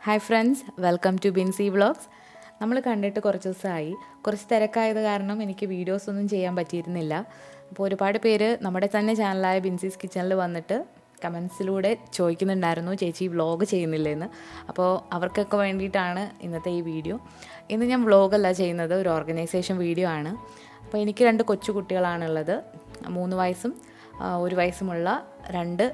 Hi friends, welcome to Binsy vlogs. നമ്മൾ കണ്ടിട്ട് കുറച്ച് ദിവസമായി. കുറച്ച് തിരക്കായത് കാരണം എനിക്ക് വീഡിയോസ് ഒന്നും ചെയ്യാൻ പറ്റിയിരുന്നില്ല. അപ്പോൾ ഒരുപാട് പേര് നമ്മുടെ തന്നെ ചാനലായ ബിൻസീസ് കിച്ചണിൽ വന്നിട്ട് കമൻസിലൂടെ ചോദിക്കുന്നുണ്ടായിരുന്നു, ചേച്ചി വ്ളോഗ് ചെയ്യുന്നില്ലെന്ന്. അപ്പോൾ അവർക്കൊക്കെ വേണ്ടിയിട്ടാണ് ഇന്നത്തെ ഈ വീഡിയോ. ഇന്ന് ഞാൻ വ്ളോഗല്ല ചെയ്യുന്നത്, ഒരു ഓർഗനൈസേഷൻ വീഡിയോ ആണ്. അപ്പോൾ എനിക്ക് 2 കൊച്ചു കുട്ടികളാണുള്ളത്. 3 വയസ്സും 1 വയസ്സുമുള്ള 2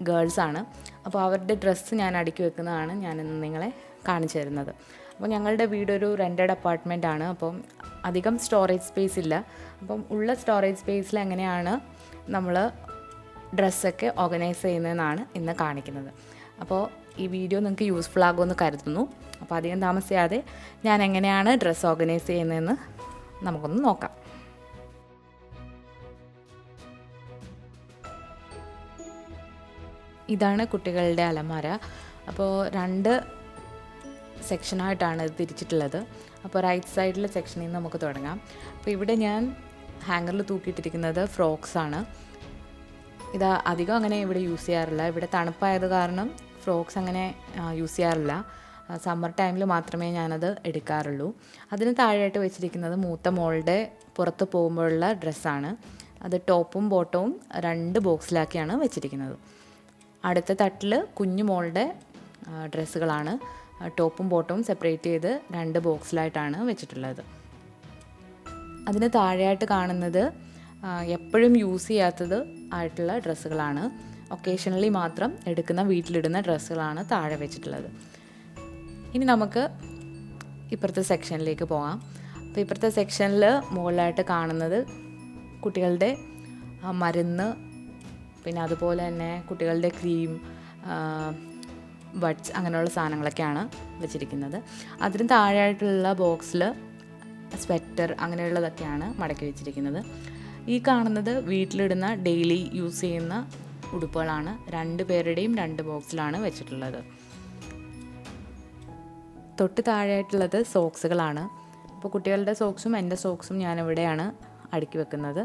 ഗേൾസാണ്. അപ്പോൾ അവരുടെ ഡ്രസ്സ് ഞാൻ അടുക്കി വെക്കുന്നതാണ് ഞാനിന്ന് നിങ്ങളെ കാണിച്ചു തരുന്നത്. അപ്പോൾ ഞങ്ങളുടെ വീടൊരു റെൻറ്റഡ് അപ്പാർട്ട്മെൻറ്റാണ്. അപ്പം അധികം സ്റ്റോറേജ് സ്പേസ് ഇല്ല. അപ്പം ഉള്ള സ്റ്റോറേജ് സ്പേസിൽ എങ്ങനെയാണ് നമ്മൾ ഡ്രസ്സൊക്കെ ഓർഗനൈസ് ചെയ്യുന്നതെന്നാണ് ഇന്ന് കാണിക്കുന്നത്. അപ്പോൾ ഈ വീഡിയോ നിങ്ങൾക്ക് യൂസ്ഫുൾ ആകുമെന്ന് കരുതുന്നു. അപ്പോൾ അധികം താമസിയാതെ ഞാൻ എങ്ങനെയാണ് ഡ്രസ്സ് ഓർഗനൈസ് ചെയ്യുന്നതെന്ന് നമുക്കൊന്ന് നോക്കാം. ഇതാണ് കുട്ടികളുടെ അലമാര. അപ്പോൾ 2 സെക്ഷനായിട്ടാണ് ഇത് തിരിച്ചിട്ടുള്ളത്. അപ്പോൾ റൈറ്റ് സൈഡിലെ സെക്ഷനിൽ നിന്ന് നമുക്ക് തുടങ്ങാം. അപ്പോൾ ഇവിടെ ഞാൻ ഹാങ്ങറിൽ തൂക്കിയിട്ടിരിക്കുന്നത് ഫ്രോക്സാണ്. ഇത് അധികം അങ്ങനെ ഇവിടെ യൂസ് ചെയ്യാറില്ല. ഇവിടെ തണുപ്പായത് കാരണം ഫ്രോക്സ് അങ്ങനെ യൂസ് ചെയ്യാറില്ല. സമ്മർ ടൈമിൽ മാത്രമേ ഞാനത് എടുക്കാറുള്ളൂ. അതിന് താഴെയായിട്ട് വെച്ചിരിക്കുന്നത് മൂത്ത മോളുടെ പുറത്ത് പോകുമ്പോഴുള്ള ഡ്രസ്സാണ്. അത് ടോപ്പും ബോട്ടവും 2 ബോക്സിലാക്കിയാണ് വെച്ചിരിക്കുന്നത്. അടുത്ത തട്ടിൽ കുഞ്ഞു മോളുടെ ഡ്രസ്സുകളാണ്. ടോപ്പും ബോട്ടവും സെപ്പറേറ്റ് ചെയ്ത് 2 ബോക്സിലായിട്ടാണ് വെച്ചിട്ടുള്ളത്. അതിന് താഴെയായിട്ട് കാണുന്നത് എപ്പോഴും യൂസ് ചെയ്യാത്തത് ആയിട്ടുള്ള ഡ്രസ്സുകളാണ്. ഒക്കേഷണലി മാത്രം എടുക്കുന്ന വീട്ടിലിടുന്ന ഡ്രസ്സുകളാണ് താഴെ വെച്ചിട്ടുള്ളത്. ഇനി നമുക്ക് ഇപ്പുറത്തെ സെക്ഷനിലേക്ക് പോകാം. അപ്പോൾ ഇപ്പുറത്തെ സെക്ഷനിൽ മുകളിലായിട്ട് കാണുന്നത് കുട്ടികളുടെ മരുന്ന്, പിന്നെ അതുപോലെ തന്നെ കുട്ടികളുടെ ക്രീം, ബഡ്സ് അങ്ങനെയുള്ള സാധനങ്ങളൊക്കെയാണ് വെച്ചിരിക്കുന്നത്. അതിന് താഴെയായിട്ടുള്ള ബോക്സിൽ സ്വെറ്റർ അങ്ങനെയുള്ളതൊക്കെയാണ് മടക്കി വെച്ചിരിക്കുന്നത്. ഈ കാണുന്നത് വീട്ടിലിടുന്ന ഡെയിലി യൂസ് ചെയ്യുന്ന ഉടുപ്പുകളാണ്. 2 പേരുടെയും 2 ബോക്സിലാണ് വെച്ചിട്ടുള്ളത്. തൊട്ട് താഴെയായിട്ടുള്ളത് സോക്സുകളാണ്. അപ്പോൾ കുട്ടികളുടെ സോക്സും എൻ്റെ സോക്സും ഞാനിവിടെയാണ് അടുക്കി വെക്കുന്നത്.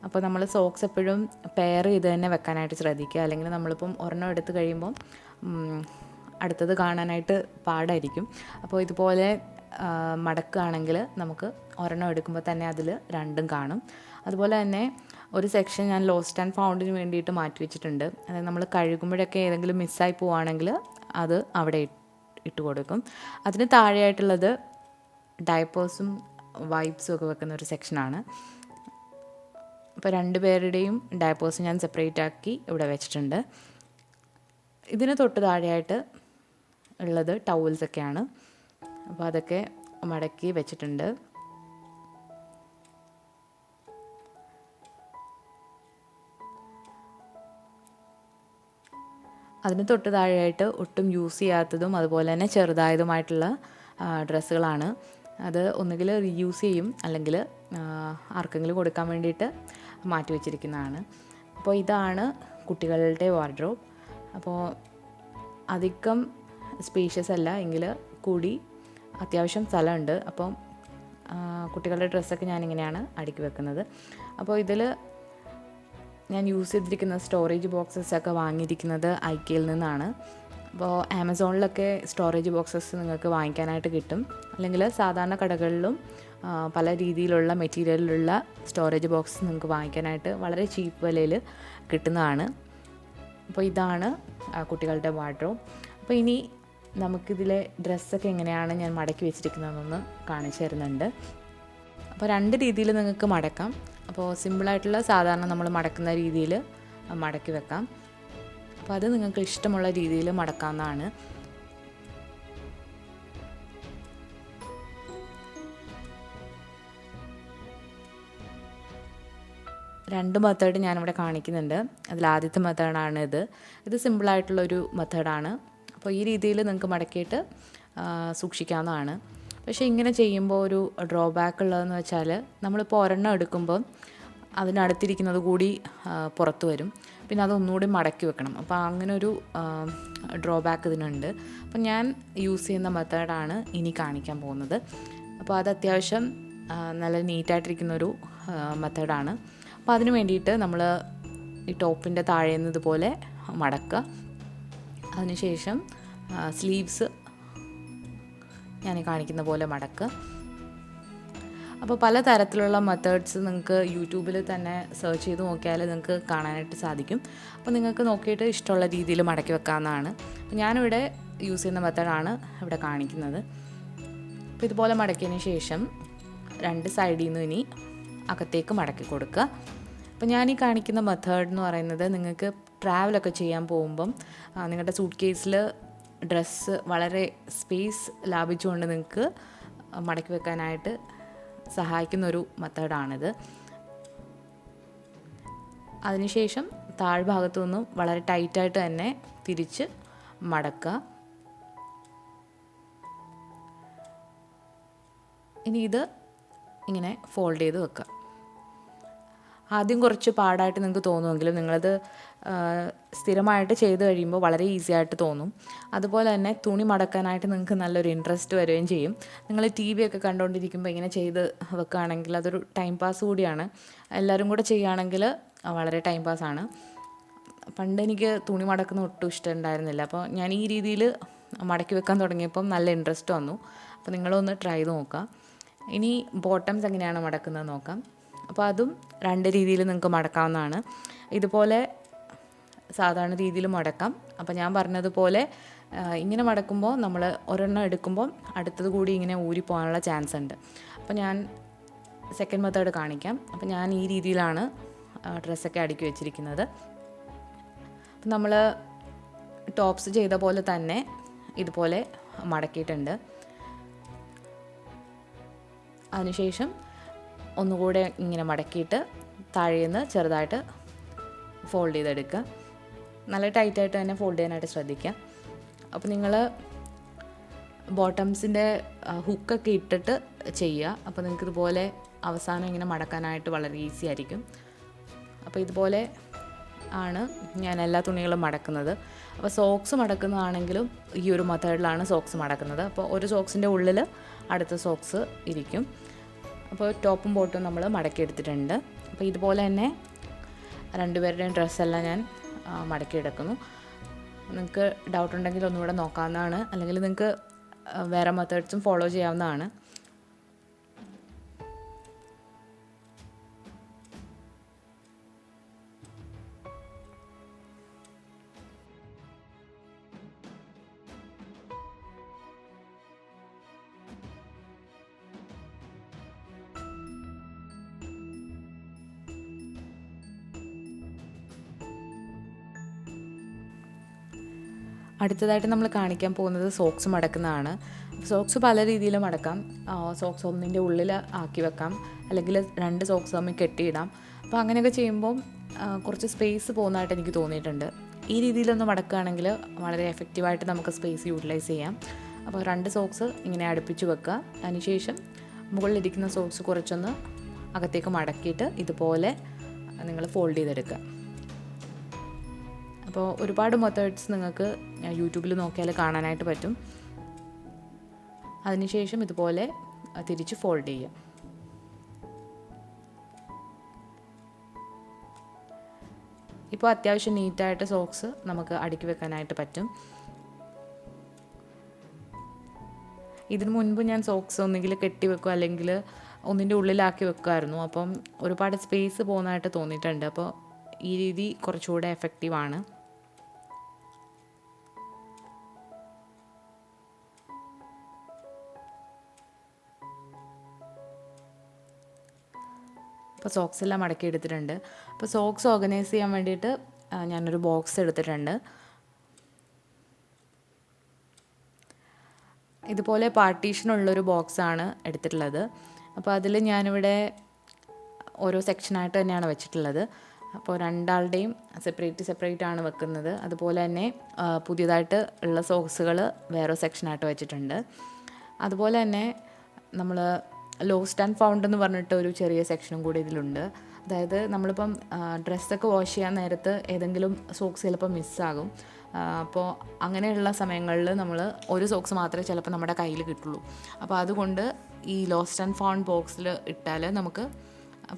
അപ്പോൾ നമ്മൾ സോക്സ് എപ്പോഴും പെയർ ചെയ്ത് തന്നെ വെക്കാനായിട്ട് ശ്രദ്ധിക്കുക. അല്ലെങ്കിൽ നമ്മളിപ്പം ഒരെണ്ണം എടുത്ത് കഴിയുമ്പം അടുത്തത് കാണാനായിട്ട് പാടായിരിക്കും. അപ്പോൾ ഇതുപോലെ മടക്കുകയാണെങ്കിൽ നമുക്ക് ഒരെണ്ണം എടുക്കുമ്പോൾ തന്നെ അതിൽ 2ഉം കാണും. അതുപോലെ തന്നെ ഒരു സെക്ഷൻ ഞാൻ ലോസ്റ്റ് ആൻഡ് ഫൗണ്ടിന് വേണ്ടിയിട്ട് മാറ്റി വെച്ചിട്ടുണ്ട്. അതായത് നമ്മൾ കഴുകുമ്പോഴൊക്കെ ഏതെങ്കിലും മിസ്സായി പോവുകയാണെങ്കിൽ അത് അവിടെ ഇട്ട് കൊടുക്കും. അതിന് താഴെയായിട്ടുള്ളത് ഡയപ്പേഴ്സും വൈപ്സും ഒക്കെ വെക്കുന്ന ഒരു സെക്ഷനാണ്. അപ്പോൾ 2 പേരുടെയും ഡയപ്പേഴ്സ് ഞാൻ സെപ്പറേറ്റ് ആക്കി ഇവിടെ വെച്ചിട്ടുണ്ട്. ഇതിന് തൊട്ട് താഴെയായിട്ട് ഉള്ളത് ടൗവൽസൊക്കെയാണ്. അപ്പോൾ അതൊക്കെ മടക്കി വെച്ചിട്ടുണ്ട്. അതിന് തൊട്ട് താഴെയായിട്ട് ഒട്ടും യൂസ് ചെയ്യാത്തതും അതുപോലെ തന്നെ ചെറുതായതുമായിട്ടുള്ള ഡ്രസ്സുകളാണ്. അത് ഒന്നുകിൽ റീയൂസ് ചെയ്യും അല്ലെങ്കിൽ ആർക്കെങ്കിലും കൊടുക്കാൻ വേണ്ടിയിട്ട് മാറ്റി വെച്ചിരിക്കുന്നതാണ്. അപ്പോൾ ഇതാണ് കുട്ടികളുടെ വാർഡ്രോബ്. അപ്പോൾ അധികം സ്പേഷ്യസ് അല്ല എങ്കിൽ കൂടി അത്യാവശ്യം സ്ഥലമുണ്ട്. അപ്പം കുട്ടികളുടെ ഡ്രസ്സൊക്കെ ഞാനിങ്ങനെയാണ് അടുക്കി വെക്കുന്നത്. അപ്പോൾ ഇതിൽ ഞാൻ യൂസ് ചെയ്തിരിക്കുന്ന സ്റ്റോറേജ് ബോക്സസൊക്കെ വാങ്ങിയിരിക്കുന്നത് ഐക്കയിൽ നിന്നാണ്. അപ്പോൾ ആമസോണിലൊക്കെ സ്റ്റോറേജ് ബോക്സസ് നിങ്ങൾക്ക് വാങ്ങിക്കാനായിട്ട് കിട്ടും. അല്ലെങ്കിൽ സാധാരണ കടകളിലും പല രീതിയിലുള്ള മെറ്റീരിയലിലുള്ള സ്റ്റോറേജ് ബോക്സ് നിങ്ങൾക്ക് വാങ്ങിക്കാനായിട്ട് വളരെ ചീപ്പ് വിലയിൽ കിട്ടുന്നതാണ്. അപ്പോൾ ഇതാണ് കുട്ടികളുടെ വാർഡ്രോബ്. അപ്പോൾ ഇനി നമുക്കിതിലെ ഡ്രസ്സൊക്കെ എങ്ങനെയാണ് ഞാൻ മടക്കി വെച്ചിരിക്കുന്നതെന്നൊന്ന് കാണിച്ചു തരുന്നുണ്ട്. അപ്പോൾ 2 രീതിയിൽ നിങ്ങൾക്ക് മടക്കാം. അപ്പോൾ സിമ്പിളായിട്ടുള്ള സാധാരണ നമ്മൾ മടക്കുന്ന രീതിയിൽ മടക്കി വെക്കാം. അപ്പോൾ അത് നിങ്ങൾക്ക് ഇഷ്ടമുള്ള രീതിയിൽ മടക്കാവുന്നതാണ്. രണ്ട് മെത്തേഡ് ഞാനിവിടെ കാണിക്കുന്നുണ്ട്. അതിൽ ആദ്യത്തെ മെത്തേഡാണ് ഇത് സിമ്പിളായിട്ടുള്ളൊരു മെത്തേഡാണ്. അപ്പോൾ ഈ രീതിയിൽ നിങ്ങൾക്ക് മടക്കിയിട്ട് സൂക്ഷിക്കാവുന്നതാണ്. പക്ഷേ ഇങ്ങനെ ചെയ്യുമ്പോൾ ഒരു ഡ്രോബാക്ക് ഉള്ളതെന്ന് വെച്ചാൽ നമ്മളിപ്പോൾ ഒരെണ്ണം എടുക്കുമ്പോൾ അതിനടുത്തിരിക്കുന്നത് കൂടി പുറത്ത് വരും. പിന്നെ അതൊന്നുകൂടി മടക്കി വെക്കണം. അപ്പോൾ അങ്ങനെ ഒരു ഡ്രോബാക്ക് ഇതിനുണ്ട്. അപ്പം ഞാൻ യൂസ് ചെയ്യുന്ന മെത്തേഡാണ് ഇനി കാണിക്കാൻ പോകുന്നത്. അപ്പോൾ അത് അത്യാവശ്യം നല്ല നീറ്റായിട്ടിരിക്കുന്നൊരു മെത്തേഡാണ്. അപ്പോൾ അതിന് വേണ്ടിയിട്ട് നമ്മൾ ഈ ടോപ്പിൻ്റെ താഴെ നിന്ന് ഇതുപോലെ മടക്കുക. അതിനുശേഷം സ്ലീവ്സ് ഞാൻ ഈ കാണിക്കുന്ന പോലെ മടക്കുക. അപ്പോൾ പല തരത്തിലുള്ള മെത്തേഡ്സ് നിങ്ങൾക്ക് യൂട്യൂബിൽ തന്നെ സെർച്ച് ചെയ്ത് നോക്കിയാൽ നിങ്ങൾക്ക് കാണാനായിട്ട് സാധിക്കും. അപ്പോൾ നിങ്ങൾക്ക് നോക്കിയിട്ട് ഇഷ്ടമുള്ള രീതിയിൽ മടക്കി വെക്കാവുന്നതാണ്. അപ്പോൾ ഞാനിവിടെ യൂസ് ചെയ്യുന്ന മെത്തേഡാണ് ഇവിടെ കാണിക്കുന്നത്. അപ്പോൾ ഇതുപോലെ മടക്കിയതിന് ശേഷം 2 സൈഡിൽ നിന്ന് ഇനി അകത്തേക്ക് മടക്കി കൊടുക്കുക. അപ്പോൾ ഞാൻ ഈ കാണിക്കുന്ന മെത്തേഡ് എന്ന് പറയുന്നത് നിങ്ങൾക്ക് ട്രാവലൊക്കെ ചെയ്യാൻ പോകുമ്പം നിങ്ങളുടെ സൂട്ട് കേസിൽ ഡ്രസ്സ് വളരെ സ്പേസ് ലാഭിച്ചുകൊണ്ട് നിങ്ങൾക്ക് മടക്കി വെക്കാനായിട്ട് സഹായിക്കുന്നൊരു മെത്തേഡാണിത്. അതിനുശേഷം താഴ്ഭാഗത്തു നിന്നും വളരെ ടൈറ്റായിട്ട് തന്നെ തിരിച്ച് മടക്കുക. ഇനി ഇത് ഇങ്ങനെ ഫോൾഡ് ചെയ്ത് വെക്കുക. ആദ്യം കുറച്ച് പാടായിട്ട് നിങ്ങൾക്ക് തോന്നുമെങ്കിലും നിങ്ങളത് സ്ഥിരമായിട്ട് ചെയ്ത് കഴിയുമ്പോൾ വളരെ ഈസി ആയിട്ട് തോന്നും. അതുപോലെ തന്നെ തുണി മടക്കാനായിട്ട് നിങ്ങൾക്ക് നല്ലൊരു ഇൻട്രസ്റ്റ് വരികയും ചെയ്യും. നിങ്ങൾ TV ഒക്കെ കണ്ടുകൊണ്ടിരിക്കുമ്പോൾ ഇങ്ങനെ ചെയ്ത് വെക്കുകയാണെങ്കിൽ അതൊരു ടൈം പാസ് കൂടിയാണ്. എല്ലാവരും കൂടെ ചെയ്യുകയാണെങ്കിൽ വളരെ ടൈം പാസ്സാണ്. പണ്ട് എനിക്ക് തുണി മടക്കുന്ന ഒട്ടും ഇഷ്ടമുണ്ടായിരുന്നില്ല. അപ്പോൾ ഞാൻ ഈ രീതിയിൽ മടക്കി വെക്കാൻ തുടങ്ങിയപ്പം നല്ല ഇൻട്രസ്റ്റ് വന്നു. അപ്പോൾ നിങ്ങളൊന്ന് ട്രൈ ചെയ്ത് നോക്കാം. ഇനി ബോട്ടംസ് എങ്ങനെയാണ് മടക്കുന്നത് നോക്കാം. അപ്പോൾ അതും 2 രീതിയിൽ നിങ്ങൾക്ക് മടക്കാവുന്നതാണ്. ഇതുപോലെ സാധാരണ രീതിയിൽ മടക്കാം. അപ്പോൾ ഞാൻ പറഞ്ഞതുപോലെ ഇങ്ങനെ മടക്കുമ്പോൾ നമ്മൾ ഒരെണ്ണം എടുക്കുമ്പോൾ അടുത്തത് കൂടി ഇങ്ങനെ ഊരി പോകാനുള്ള ചാൻസ് ഉണ്ട്. അപ്പോൾ ഞാൻ സെക്കൻഡ് മെത്തേഡ് കാണിക്കാം. അപ്പോൾ ഞാൻ ഈ രീതിയിലാണ് ഡ്രസ്സൊക്കെ അടുക്കി വെച്ചിരിക്കുന്നത്. അപ്പം നമ്മൾ ടോപ്സ് ചെയ്ത പോലെ തന്നെ ഇതുപോലെ മടക്കിയിട്ടുണ്ട്. അതിനുശേഷം ഒന്നുകൂടെ ഇങ്ങനെ മടക്കിയിട്ട് താഴേന്ന് ചെറുതായിട്ട് ഫോൾഡ് ചെയ്തെടുക്കുക. നല്ല ടൈറ്റായിട്ട് തന്നെ ഫോൾഡ് ചെയ്യാനായിട്ട് ശ്രദ്ധിക്കുക. അപ്പോൾ നിങ്ങൾ ബോട്ടംസിൻ്റെ ഹുക്കൊക്കെ ഇട്ടിട്ട് ചെയ്യുക. അപ്പോൾ നിങ്ങൾക്ക് ഇതുപോലെ അവസാനം ഇങ്ങനെ മടക്കാനായിട്ട് വളരെ ഈസി ആയിരിക്കും. അപ്പോൾ ഇതുപോലെ ആണ് ഞാൻ എല്ലാ തുണികളും മടക്കുന്നത്. അപ്പോൾ സോക്സ് മടക്കുന്നതാണെങ്കിലും ഈ ഒരു മെത്തേഡിലാണ് സോക്സ് മടക്കുന്നത്. അപ്പോൾ ഒരു സോക്സിൻ്റെ ഉള്ളിൽ അടുത്ത സോക്സ് ഇരിക്കും. അപ്പോൾ ടോപ്പും ബോട്ടും നമ്മൾ മടക്കിയെടുത്തിട്ടുണ്ട്. അപ്പോൾ ഇതുപോലെ തന്നെ 2 പേരുടെയും ഡ്രസ്സെല്ലാം ഞാൻ മടക്കിയെടുക്കുന്നു. നിങ്ങൾക്ക് ഡൗട്ട് ഉണ്ടെങ്കിൽ ഒന്നുകൂടെ നോക്കാവുന്നതാണ്. അല്ലെങ്കിൽ നിങ്ങൾക്ക് വേറെ മെത്തേഡ്സും ഫോളോ ചെയ്യാവുന്നതാണ്. അടുത്തതായിട്ട് നമ്മൾ കാണിക്കാൻ പോകുന്നത് സോക്സ് മടക്കുന്നതാണ്. സോക്സ് പല രീതിയിൽ മടക്കാം. സോക്സ് ഒന്നിൻ്റെ ഉള്ളിൽ ആക്കി വെക്കാം, അല്ലെങ്കിൽ 2 സോക്സ് തമ്മിൽ കെട്ടിയിടാം. അപ്പോൾ അങ്ങനെയൊക്കെ ചെയ്യുമ്പോൾ കുറച്ച് സ്പേസ് പോകുന്നതായിട്ട് എനിക്ക് തോന്നിയിട്ടുണ്ട്. ഈ രീതിയിലൊന്ന് മടക്കുകയാണെങ്കിൽ വളരെ എഫക്റ്റീവായിട്ട് നമുക്ക് സ്പേസ് യൂട്ടിലൈസ് ചെയ്യാം. അപ്പോൾ 2 സോക്സ് ഇങ്ങനെ അടുപ്പിച്ച് വെക്കുക. അതിനുശേഷം മുകളിലിരിക്കുന്ന സോക്സ് കുറച്ചൊന്ന് അകത്തേക്ക് മടക്കിയിട്ട് ഇതുപോലെ നിങ്ങൾ ഫോൾഡ് ചെയ്തെടുക്കുക. അപ്പോൾ ഒരുപാട് മെത്തേഡ്സ് നിങ്ങൾക്ക് യൂട്യൂബിൽ നോക്കിയാൽ കാണാനായിട്ട് പറ്റും. അതിനുശേഷം ഇതുപോലെ തിരിച്ച് ഫോൾഡ് ചെയ്യുക. ഇപ്പോൾ അത്യാവശ്യം നീറ്റായിട്ട് സോക്സ് നമുക്ക് അടുക്കി വെക്കാനായിട്ട് പറ്റും. ഇതിനു മുൻപ് ഞാൻ സോക്സ് ഒന്നുകിൽ കെട്ടി വെക്കുക അല്ലെങ്കിൽ ഒന്നിൻ്റെ ഉള്ളിലാക്കി വെക്കുമായിരുന്നു. അപ്പം ഒരുപാട് സ്പേസ് പോകുന്നതായിട്ട് തോന്നിയിട്ടുണ്ട്. അപ്പോൾ ഈ രീതി കുറച്ചുകൂടെ എഫക്റ്റീവാണ്. അപ്പോൾ സോക്സ് എല്ലാം മടക്കി എടുത്തിട്ടുണ്ട്. അപ്പോൾ സോക്സ് ഓർഗനൈസ് ചെയ്യാൻ വേണ്ടിയിട്ട് ഞാനൊരു ബോക്സ് എടുത്തിട്ടുണ്ട്. ഇതുപോലെ പാർട്ടീഷനുള്ളൊരു ബോക്സാണ് എടുത്തിട്ടുള്ളത്. അപ്പോൾ അതിൽ ഞാനിവിടെ ഓരോ സെക്ഷനായിട്ട് തന്നെയാണ് വെച്ചിട്ടുള്ളത്. അപ്പോൾ 2 ആളുടെയും സെപ്പറേറ്റ് ആണ് വെക്കുന്നത്. അതുപോലെ തന്നെ പുതിയതായിട്ട് ഉള്ള സോക്സുകൾ വേറെ സെക്ഷനായിട്ട് വെച്ചിട്ടുണ്ട്. അതുപോലെ തന്നെ നമ്മൾ ലോസ്റ്റ് ആൻഡ് ഫൗണ്ട് എന്ന് പറഞ്ഞിട്ട് ഒരു ചെറിയ സെക്ഷനും കൂടി ഇതിലുണ്ട്. അതായത് നമ്മളിപ്പം ഡ്രസ്സൊക്കെ വാഷ് ചെയ്യാൻ നേരത്ത് ഏതെങ്കിലും സോക്സ് ചിലപ്പോൾ മിസ്സാകും. അപ്പോൾ അങ്ങനെയുള്ള സമയങ്ങളിൽ നമ്മൾ ഒരു സോക്സ് മാത്രമേ ചിലപ്പോൾ നമ്മുടെ കയ്യിൽ കിട്ടുള്ളൂ. അപ്പോൾ അതുകൊണ്ട് ഈ ലോസ്റ്റ് ആൻഡ് ഫൗണ്ട് ബോക്സിൽ ഇട്ടാൽ നമുക്ക്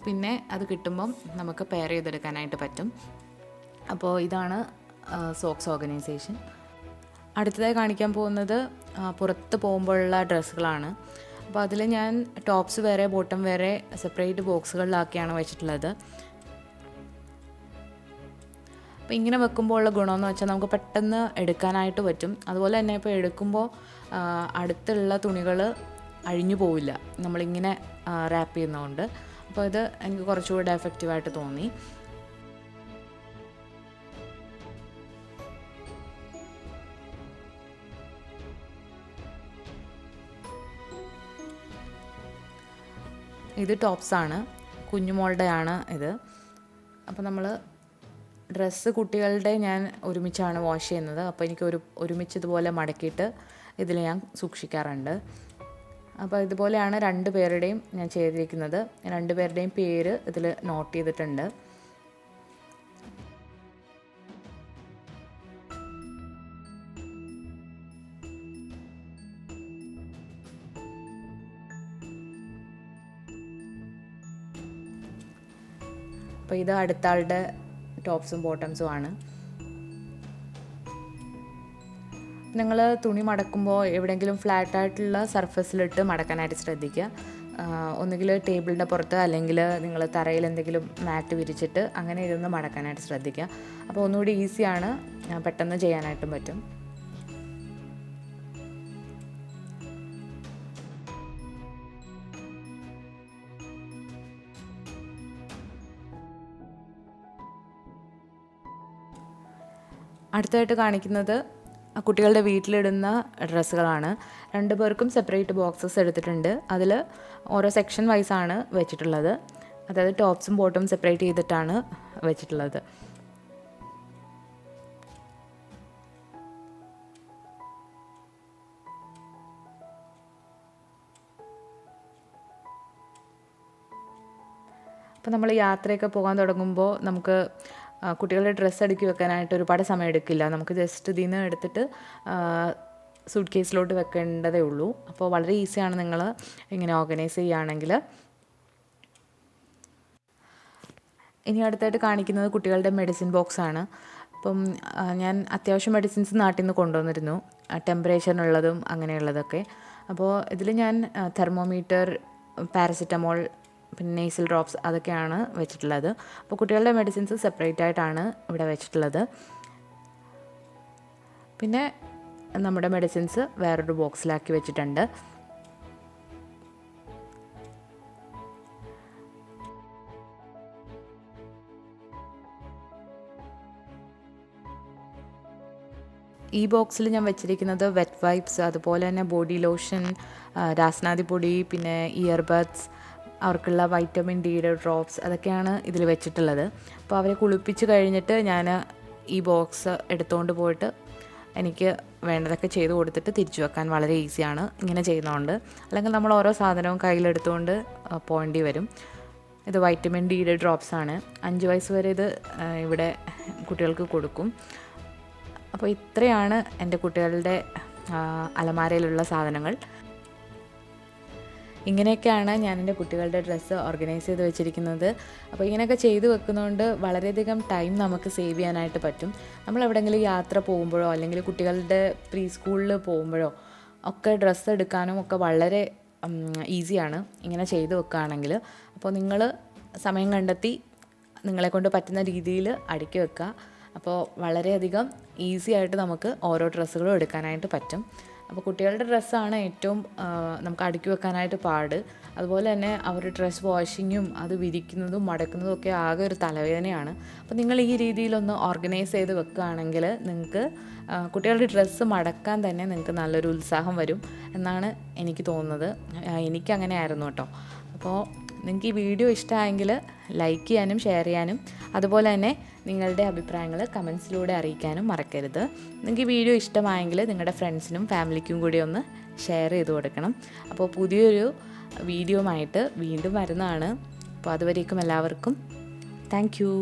പിന്നെ അത് കിട്ടുമ്പം നമുക്ക് പെയർ ചെയ്തെടുക്കാനായിട്ട് പറ്റും. അപ്പോൾ ഇതാണ് സോക്സ് ഓർഗനൈസേഷൻ. അടുത്തതായി കാണിക്കാൻ പോകുന്നത് പുറത്ത് പോകുമ്പോഴുള്ള ഡ്രസ്സുകളാണ്. അപ്പോൾ അതിൽ ഞാൻ ടോപ്സ് വേറെ ബോട്ടം വേറെ സെപ്പറേറ്റ് ബോക്സുകളിലാക്കിയാണ് വെച്ചിട്ടുള്ളത്. അപ്പോൾ ഇങ്ങനെ വെക്കുമ്പോൾ ഉള്ള ഗുണമെന്ന് വെച്ചാൽ നമുക്ക് പെട്ടെന്ന് എടുക്കാനായിട്ട് പറ്റും. അതുപോലെ തന്നെ ഇപ്പോൾ എടുക്കുമ്പോൾ അടുത്തുള്ള തുണികൾ അഴിഞ്ഞു പോവില്ല നമ്മളിങ്ങനെ റാപ്പ് ചെയ്യുന്നതുകൊണ്ട്. അപ്പോൾ ഇത് എനിക്ക് കുറച്ചുകൂടെ എഫക്റ്റീവായിട്ട് തോന്നി. ഇത് ടോപ്സാണ്, കുഞ്ഞുമോളുടെയാണ് ഇത്. അപ്പോൾ നമ്മൾ ഡ്രസ്സ് കുട്ടികളുടെ ഞാൻ ഒരുമിച്ചാണ് വാഷ് ചെയ്യുന്നത്. അപ്പോൾ എനിക്ക് ഒരുമിച്ച് ഇതുപോലെ മടക്കിയിട്ട് ഇതിൽ ഞാൻ സൂക്ഷിക്കാറുണ്ട്. അപ്പോൾ ഇതുപോലെയാണ് 2 പേരുടെയും ഞാൻ ചെയ്തിരിക്കുന്നത്. 2 പേരുടെയും പേര് ഇതിൽ നോട്ട് ചെയ്തിട്ടുണ്ട്. അപ്പോൾ ഇത് അടുത്ത ആളുടെ ടോപ്സും ബോട്ടംസും ആണ്. നിങ്ങൾ തുണി മടക്കുമ്പോൾ എവിടെയെങ്കിലും ഫ്ലാറ്റായിട്ടുള്ള സർഫസിലിട്ട് മടക്കാനായിട്ട് ശ്രദ്ധിക്കുക. ഒന്നുകിൽ ടേബിളിൻ്റെ പുറത്ത് അല്ലെങ്കിൽ നിങ്ങൾ തറയിൽ എന്തെങ്കിലും മാറ്റ് വിരിച്ചിട്ട് അങ്ങനെ ഇരുന്ന് മടക്കാനായിട്ട് ശ്രദ്ധിക്കുക. അപ്പോൾ ഒന്നുകൂടി ഈസിയാണ്, പെട്ടെന്ന് ചെയ്യാനായിട്ടും പറ്റും. അടുത്തായിട്ട് കാണിക്കുന്നത് കുട്ടികളുടെ വീട്ടിലിടുന്ന ഡ്രസ്സുകളാണ്. 2 പേർക്കും സെപ്പറേറ്റ് ബോക്സസ് എടുത്തിട്ടുണ്ട്. അതിൽ ഓരോ സെക്ഷൻ വൈസാണ് വെച്ചിട്ടുള്ളത്. അതായത് ടോപ്സും ബോട്ടും സെപ്പറേറ്റ് ചെയ്തിട്ടാണ് വെച്ചിട്ടുള്ളത്. അപ്പോൾ നമ്മൾ യാത്രയൊക്കെ പോകാൻ തുടങ്ങുമ്പോൾ നമുക്ക് കുട്ടികളുടെ ഡ്രസ്സ് അടുക്കി വെക്കാനായിട്ട് ഒരുപാട് സമയം എടുക്കില്ല. നമുക്ക് ജസ്റ്റ് ഇതിൽ നിന്ന് എടുത്തിട്ട് സൂട്ട് കേസിലോട്ട് വെക്കേണ്ടതേ ഉള്ളൂ. അപ്പോൾ വളരെ ഈസിയാണ് നിങ്ങൾ ഇങ്ങനെ ഓർഗനൈസ് ചെയ്യുകയാണെങ്കിൽ. ഇനി അടുത്തായിട്ട് കാണിക്കുന്നത് കുട്ടികളുടെ മെഡിസിൻ ബോക്സാണ്. അപ്പം ഞാൻ അത്യാവശ്യം മെഡിസിൻസ് നാട്ടിൽ നിന്ന് കൊണ്ടുവന്നിരുന്നു, ടെമ്പറേച്ചറിനുള്ളതും അങ്ങനെയുള്ളതൊക്കെ. അപ്പോൾ ഇതിൽ ഞാൻ തെർമോമീറ്റർ, പാരസിറ്റമോൾ, പിന്നെ നേസൽ ഡ്രോപ്സ് അതൊക്കെയാണ് വെച്ചിട്ടുള്ളത്. അപ്പോൾ കുട്ടികളുടെ മെഡിസിൻസ് സെപ്പറേറ്റ് ആയിട്ടാണ് ഇവിടെ വെച്ചിട്ടുള്ളത്. പിന്നെ നമ്മുടെ മെഡിസിൻസ് വേറൊരു ബോക്സിലാക്കി വെച്ചിട്ടുണ്ട്. ഈ ബോക്സിൽ ഞാൻ വെച്ചിരിക്കുന്നത് വെറ്റ് വൈപ്സ്, അതുപോലെ തന്നെ ബോഡി ലോഷൻ, രാസനാദിപ്പൊടി, പിന്നെ ഇയർബഡ്സ്, അവർക്കുള്ള വൈറ്റമിൻ ഡിയുടെ ഡ്രോപ്സ് അതൊക്കെയാണ് ഇതിൽ വെച്ചിട്ടുള്ളത്. അപ്പോൾ അവരെ കുളിപ്പിച്ച് കഴിഞ്ഞിട്ട് ഞാൻ ഈ ബോക്സ് എടുത്തുകൊണ്ട് പോയിട്ട് എനിക്ക് വേണ്ടതൊക്കെ ചെയ്ത് കൊടുത്തിട്ട് തിരിച്ചു വെക്കാൻ വളരെ ഈസിയാണ് ഇങ്ങനെ ചെയ്യുന്നതുകൊണ്ട്. അല്ലെങ്കിൽ നമ്മൾ ഓരോ സാധനവും കയ്യിലെടുത്തുകൊണ്ട് പോകേണ്ടി വരും. ഇത് വൈറ്റമിൻ ഡിയുടെ ഡ്രോപ്സാണ്. 5 വയസ്സ് വരെ ഇത് ഇവിടെ കുട്ടികൾക്ക് കൊടുക്കും. അപ്പോൾ ഇത്രയാണ് എൻ്റെ കുട്ടികളുടെ അലമാരയിലുള്ള സാധനങ്ങൾ. ഇങ്ങനെയൊക്കെയാണ് ഞാൻ എൻ്റെ കുട്ടികളുടെ ഡ്രസ്സ് ഓർഗനൈസ് ചെയ്ത് വെച്ചിരിക്കുന്നത്. അപ്പോൾ ഇങ്ങനെയൊക്കെ ചെയ്ത് വെക്കുന്നതുകൊണ്ട് വളരെയധികം ടൈം നമുക്ക് സേവ് ചെയ്യാനായിട്ട് പറ്റും. നമ്മൾ എവിടെയെങ്കിലും യാത്ര പോകുമ്പോഴോ അല്ലെങ്കിൽ കുട്ടികളുടെ പ്രീ സ്കൂളിൽ പോകുമ്പോഴോ ഒക്കെ ഡ്രസ്സ് എടുക്കാനും ഒക്കെ വളരെ ഈസിയാണ് ഇങ്ങനെ ചെയ്ത് വെക്കുകയാണെങ്കിൽ. അപ്പോൾ നിങ്ങൾ സമയം കണ്ടെത്തി നിങ്ങളെക്കൊണ്ട് പറ്റുന്ന രീതിയിൽ അടുക്കി വെക്കുക. അപ്പോൾ വളരെയധികം ഈസി ആയിട്ട് നമുക്ക് ഓരോ ഡ്രസ്സുകളും എടുക്കാനായിട്ട് പറ്റും. അപ്പോൾ കുട്ടികളുടെ ഡ്രസ്സാണ് ഏറ്റവും നമുക്ക് അടുക്കി വെക്കാനായിട്ട് പാട്. അതുപോലെ തന്നെ അവർ ഡ്രസ്സ് വാഷിങ്ങും അത് വിരിക്കുന്നതും മടക്കുന്നതും ഒക്കെ ആകെ ഒരു തലവേദനയാണ്. അപ്പോൾ നിങ്ങൾ ഈ രീതിയിലൊന്ന് ഓർഗനൈസ് ചെയ്ത് വെക്കുകയാണെങ്കിൽ നിങ്ങൾക്ക് കുട്ടികളുടെ ഡ്രസ്സ് മടക്കാൻ തന്നെ നിങ്ങൾക്ക് നല്ലൊരു ഉത്സാഹം വരും എന്നാണ് എനിക്ക് തോന്നുന്നത്. എനിക്കങ്ങനെ ആയിരുന്നു കേട്ടോ. അപ്പോൾ നിങ്ങൾക്ക് ഈ വീഡിയോ ഇഷ്ടമായെങ്കിൽ ലൈക്ക് ചെയ്യാനും ഷെയർ ചെയ്യാനും അതുപോലെ തന്നെ നിങ്ങളുടെ അഭിപ്രായങ്ങൾ കമൻസിലൂടെ അറിയിക്കാനും മറക്കരുത്. നിങ്ങൾക്ക് ഈ വീഡിയോ ഇഷ്ടമായെങ്കിൽ നിങ്ങളുടെ ഫ്രണ്ട്സിനും ഫാമിലിക്കും കൂടി ഒന്ന് ഷെയർ ചെയ്ത് കൊടുക്കണം. അപ്പോൾ പുതിയൊരു വീഡിയോയുമായിട്ട് വീണ്ടും വരുന്നതാണ്. അപ്പോൾ അതുവരേക്കും എല്ലാവർക്കും താങ്ക് യു.